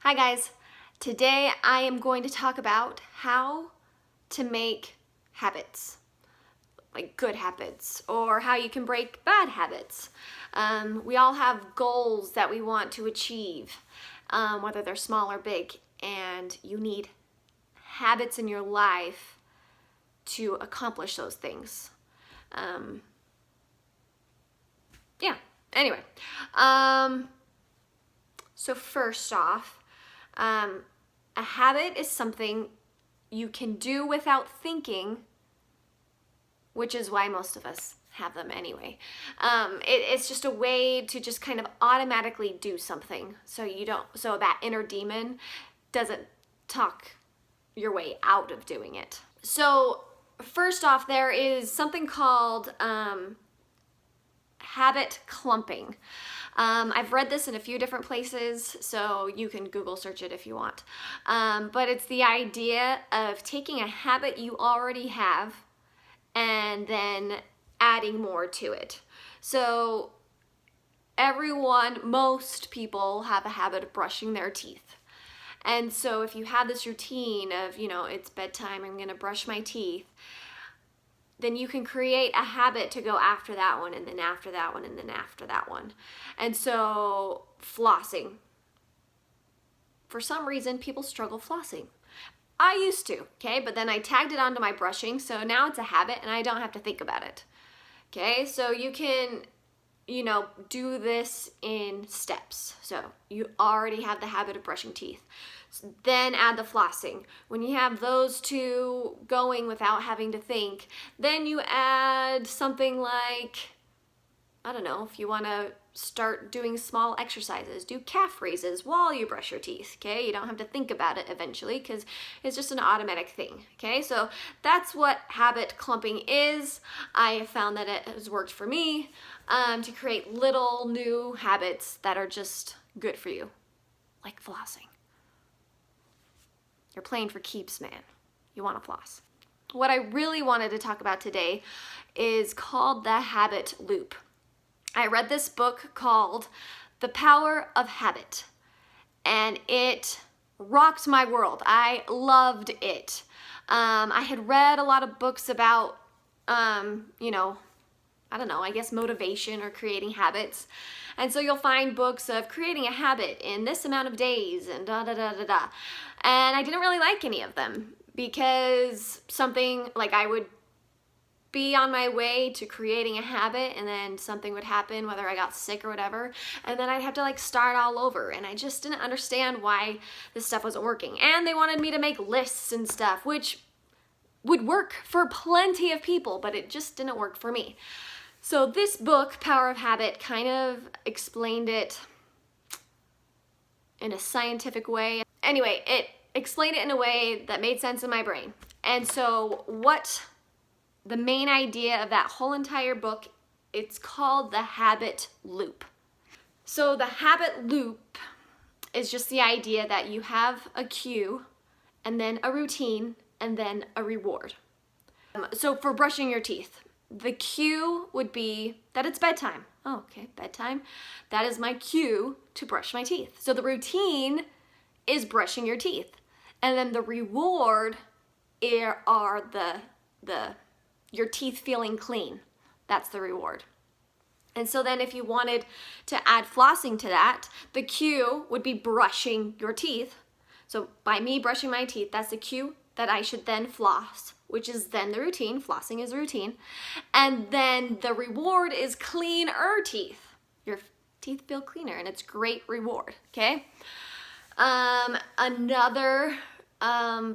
Hi guys, today I am going to talk about how to make habits, like good habits, or how you can break bad habits. We all have goals that we want to achieve, whether they're small or big, and you need habits in your life to accomplish those things. Yeah, anyway, so first off, a habit is something you can do without thinking, which is why most of us have them anyway. It's just a way to just kind of automatically do something, so that inner demon doesn't talk your way out of doing it. So first off, there is something called habit clumping. I've read this in a few different places, so you can Google search it if you want. But it's the idea of taking a habit you already have and then adding more to it. So most people have a habit of brushing their teeth. And so if you have this routine of, it's bedtime, I'm gonna brush my teeth, then you can create a habit to go after that one, and then after that one, and then after that one. And so flossing. For some reason, people struggle flossing. I used to, okay? But then I tagged it onto my brushing, so now it's a habit and I don't have to think about it. Okay, so you can, do this in steps. So you already have the habit of brushing teeth. Then add the flossing. When you have those two going without having to think, then you add something like, I don't know, if you want to start doing small exercises, do calf raises while you brush your teeth, okay? You don't have to think about it eventually because it's just an automatic thing, okay? So that's what habit clumping is. I have found that it has worked for me to create little new habits that are just good for you, like flossing. You're playing for keeps, man. You want to floss. What I really wanted to talk about today is called the habit loop. I read this book called The Power of Habit, and it rocked my world. I loved it. I had read a lot of books about, I guess motivation or creating habits. And so you'll find books of creating a habit in this amount of days and da-da-da-da-da. And I didn't really like any of them because I would be on my way to creating a habit and then something would happen, whether I got sick or whatever, and then I'd have to start all over, and I just didn't understand why this stuff wasn't working. And they wanted me to make lists and stuff, which would work for plenty of people, but it just didn't work for me. So this book, Power of Habit, kind of explained it in a scientific way. Anyway, it explained it in a way that made sense in my brain. And so the main idea of that whole entire book, it's called the habit loop. So the habit loop is just the idea that you have a cue and then a routine and then a reward. So for brushing your teeth, the cue would be that it's bedtime. Oh, okay, bedtime. That is my cue to brush my teeth. So the routine is brushing your teeth. And then the reward are your teeth feeling clean. That's the reward. And so then if you wanted to add flossing to that, the cue would be brushing your teeth. So by me brushing my teeth, that's the cue that I should then floss, which is then the routine. Flossing is the routine. And then the reward is cleaner teeth. Your teeth feel cleaner, and it's great reward, okay? Another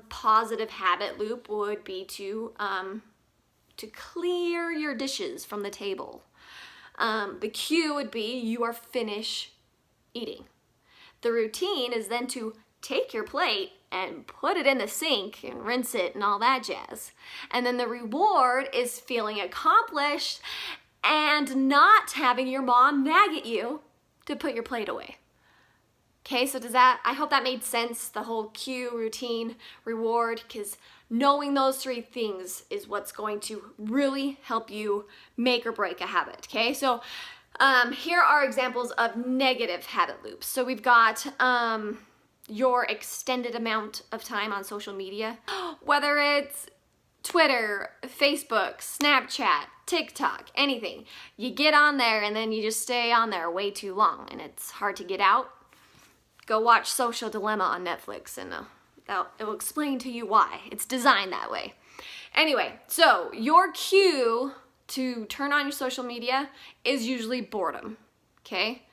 positive habit loop would be to clear your dishes from the table. The cue would be you are finished eating. The routine is then to take your plate and put it in the sink and rinse it and all that jazz. And then the reward is feeling accomplished and not having your mom nag at you to put your plate away. Okay, so I hope that made sense, the whole cue, routine, reward, because knowing those three things is what's going to really help you make or break a habit, okay? So here are examples of negative habit loops. So we've got your extended amount of time on social media, whether it's Twitter, Facebook, Snapchat, TikTok, anything. You get on there and then you just stay on there way too long and it's hard to get out. Go watch Social Dilemma on Netflix and it will explain to you why. It's designed that way. Anyway, so your cue to turn on your social media is usually boredom, okay?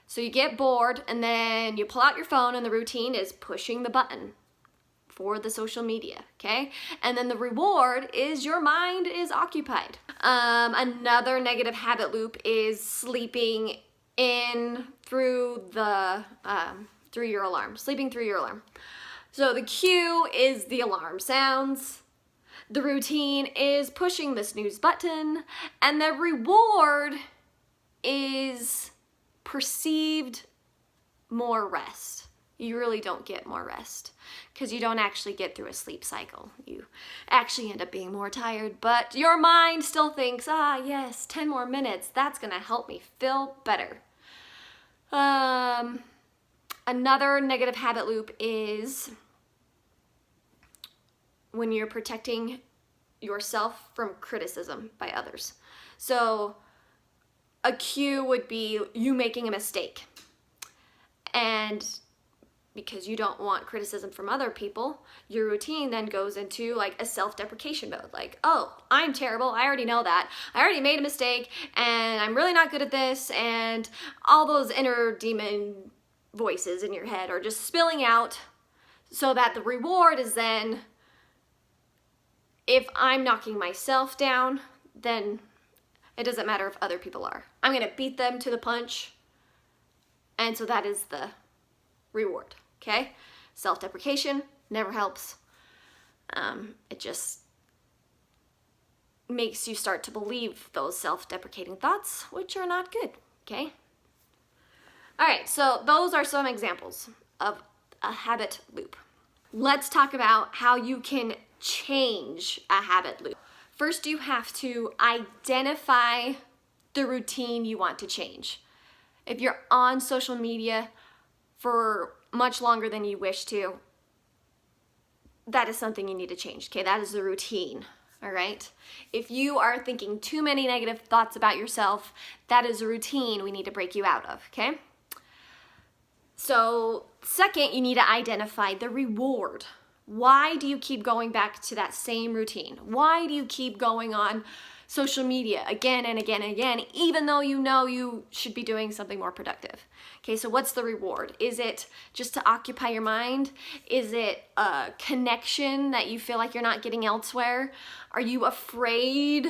So you get bored and then you pull out your phone and the routine is pushing the button for the social media, okay? And then the reward is your mind is occupied. Another negative habit loop is sleeping in through the through your alarm, sleeping through your alarm. So the cue is the alarm sounds, the routine is pushing the snooze button, and the reward is perceived more rest. You really don't get more rest because you don't actually get through a sleep cycle. You actually end up being more tired, but your mind still thinks, yes, 10 more minutes, that's gonna help me feel better. Another negative habit loop is when you're protecting yourself from criticism by others. So a cue would be you making a mistake. And because you don't want criticism from other people, your routine then goes into like a self-deprecation mode. Like, oh, I'm terrible. I already know that. I already made a mistake and I'm really not good at this. And all those inner demon voices in your head are just spilling out so that the reward is then, if I'm knocking myself down, then it doesn't matter if other people are. I'm gonna beat them to the punch. And so that is the reward, okay? Self-deprecation never helps. It just makes you start to believe those self-deprecating thoughts, which are not good, okay? All right, so those are some examples of a habit loop. Let's talk about how you can change a habit loop. First, you have to identify the routine you want to change. If you're on social media for much longer than you wish to, that is something you need to change, okay? That is the routine, all right? If you are thinking too many negative thoughts about yourself, that is a routine we need to break you out of, okay? So, second, you need to identify the reward. Why do you keep going back to that same routine? Why do you keep going on social media again and again and again, even though you know you should be doing something more productive? Okay, so what's the reward? Is it just to occupy your mind? Is it a connection that you feel like you're not getting elsewhere? Are you afraid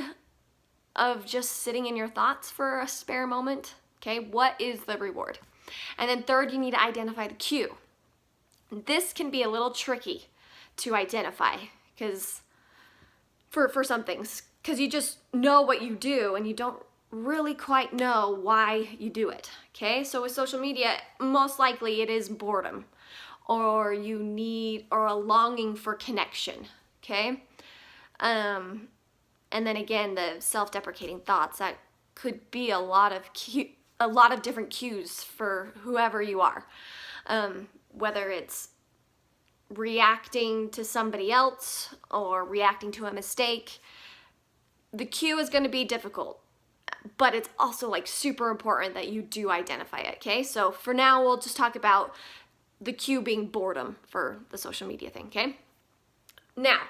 of just sitting in your thoughts for a spare moment? Okay, what is the reward? And then third, you need to identify the cue. This can be a little tricky to identify because for some things, because you just know what you do and you don't really quite know why you do it, okay? So with social media, most likely it is boredom or you need, or a longing for connection, okay? And then again, the self-deprecating thoughts, that could be a lot of different cues for whoever you are, whether it's reacting to somebody else or reacting to a mistake. The cue is going to be difficult, but it's also like super important that you do identify it, okay? So for now, we'll just talk about the cue being boredom for the social media thing, okay? Now,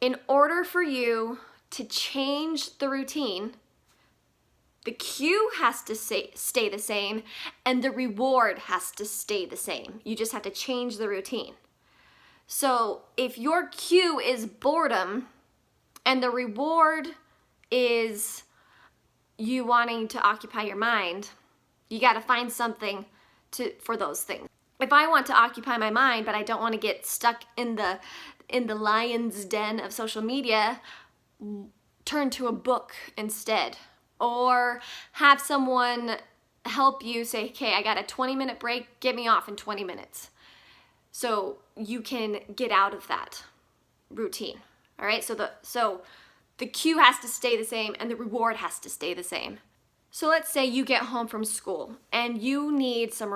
in order for you to change the routine, the cue has to stay the same and the reward has to stay the same. You just have to change the routine. So if your cue is boredom and the reward is you wanting to occupy your mind, you got to find something for those things. If I want to occupy my mind, but I don't want to get stuck in the lion's den of social media, turn to a book instead. Or have someone help you say, okay, I got a 20-minute break, get me off in 20 minutes. So you can get out of that routine, all right? So the cue has to stay the same and the reward has to stay the same. So let's say you get home from school and you need some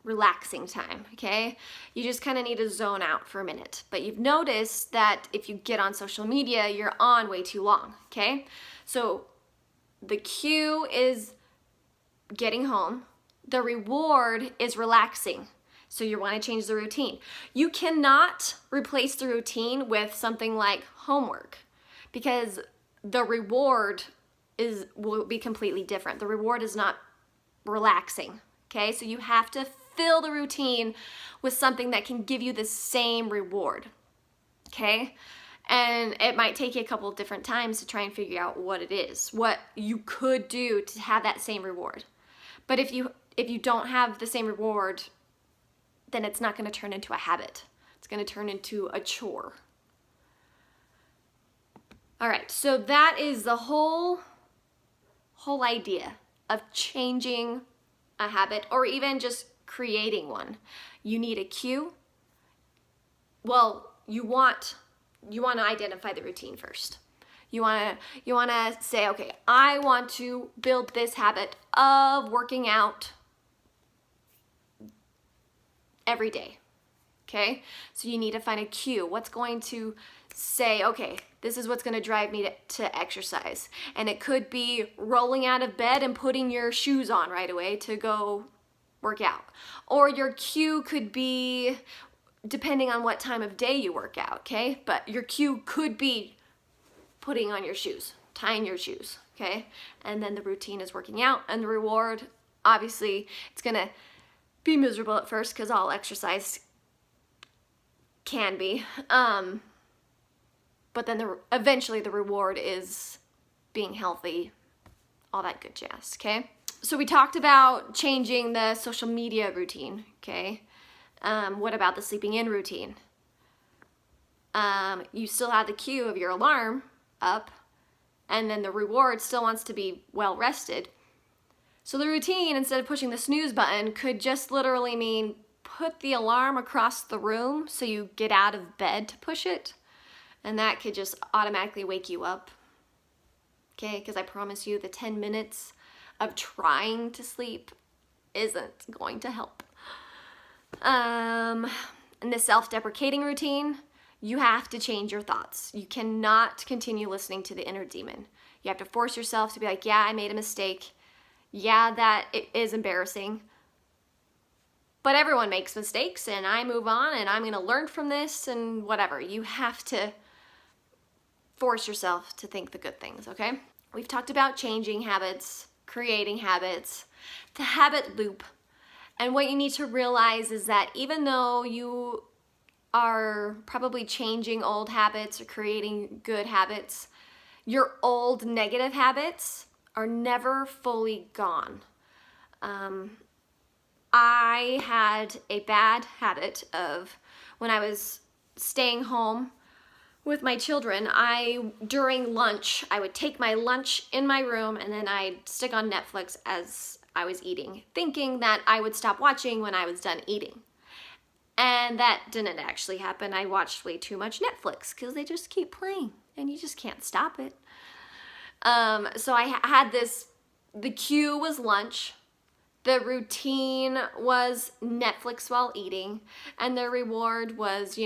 relaxing time, okay? You just kind of need to zone out for a minute. But you've noticed that if you get on social media, you're on way too long, okay? So the cue is getting home. The reward is relaxing. So you want to change the routine. You cannot replace the routine with something like homework because the reward will be completely different. The reward is not relaxing, okay? So you have to fill the routine with something that can give you the same reward, okay? And it might take you a couple of different times to try and figure out what it is, what you could do to have that same reward. But if you don't have the same reward, then it's not going to turn into a habit. It's going to turn into a chore. All right, so that is the whole idea of changing a habit or even just creating one. You need a cue. Well, you want to identify the routine first. You want to say, okay, I want to build this habit of working out every day. Okay? So you need to find a cue. What's going to say, okay, this is what's going to drive me to exercise. And it could be rolling out of bed and putting your shoes on right away to go work out. Or your cue could be, depending on what time of day you work out, okay? But your cue could be putting on your shoes, tying your shoes, okay? And then the routine is working out, and the reward, obviously, it's going to be miserable at first because all exercise can be. But then eventually the reward is being healthy, all that good jazz, okay? So we talked about changing the social media routine, okay? What about the sleeping in routine? You still have the cue of your alarm up, and then the reward still wants to be well rested. So the routine, instead of pushing the snooze button, could just literally mean put the alarm across the room so you get out of bed to push it. And that could just automatically wake you up. Okay, because I promise you the 10 minutes of trying to sleep isn't going to help. And the self-deprecating routine, you have to change your thoughts. You cannot continue listening to the inner demon. You have to force yourself to be like, yeah, I made a mistake. Yeah, that it is embarrassing. But everyone makes mistakes, and I move on, and I'm going to learn from this, and whatever. You have to force yourself to think the good things, okay? We've talked about changing habits, creating habits, the habit loop. And what you need to realize is that even though you are probably changing old habits or creating good habits, your old negative habits are never fully gone. I had a bad habit of when I was staying home with my children, during lunch, I would take my lunch in my room and then I'd stick on Netflix as I was eating, thinking that I would stop watching when I was done eating. And that didn't actually happen. I watched way too much Netflix because they just keep playing and you just can't stop it. So I had the cue was lunch, the routine was Netflix while eating, and the reward was,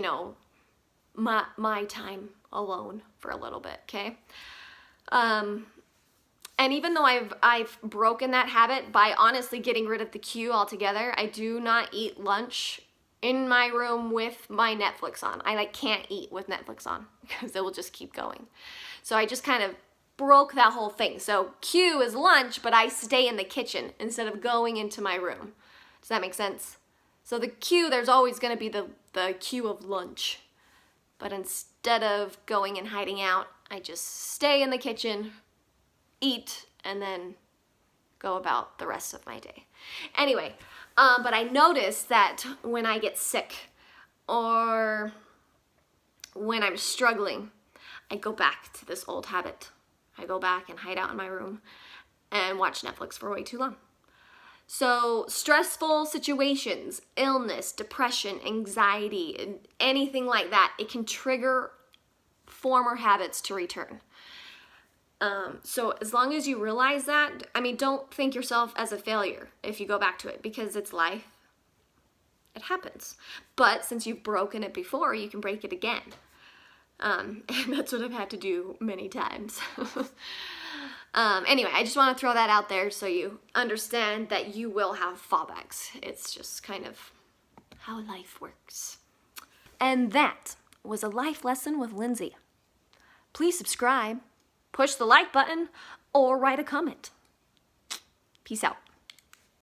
my time alone for a little bit, okay? And even though I've broken that habit by honestly getting rid of the cue altogether, I do not eat lunch in my room with my Netflix on. I can't eat with Netflix on because it will just keep going. So I just kind of broke that whole thing. So cue is lunch, but I stay in the kitchen instead of going into my room. Does that make sense? So the cue, there's always going to be the cue of lunch. But instead of going and hiding out, I just stay in the kitchen, eat, and then go about the rest of my day. Anyway, but I noticed that when I get sick or when I'm struggling, I go back to this old habit. I go back and hide out in my room and watch Netflix for way too long. So stressful situations, illness, depression, anxiety, and anything like that, it can trigger former habits to return. So as long as you realize that, don't think yourself as a failure if you go back to it, because it's life. It happens. But since you've broken it before, you can break it again. And that's what I've had to do many times. Anyway, I just want to throw that out there so you understand that you will have fallbacks. It's just kind of how life works. And that was a life lesson with Lindsey. Please subscribe, push the like button, or write a comment. Peace out.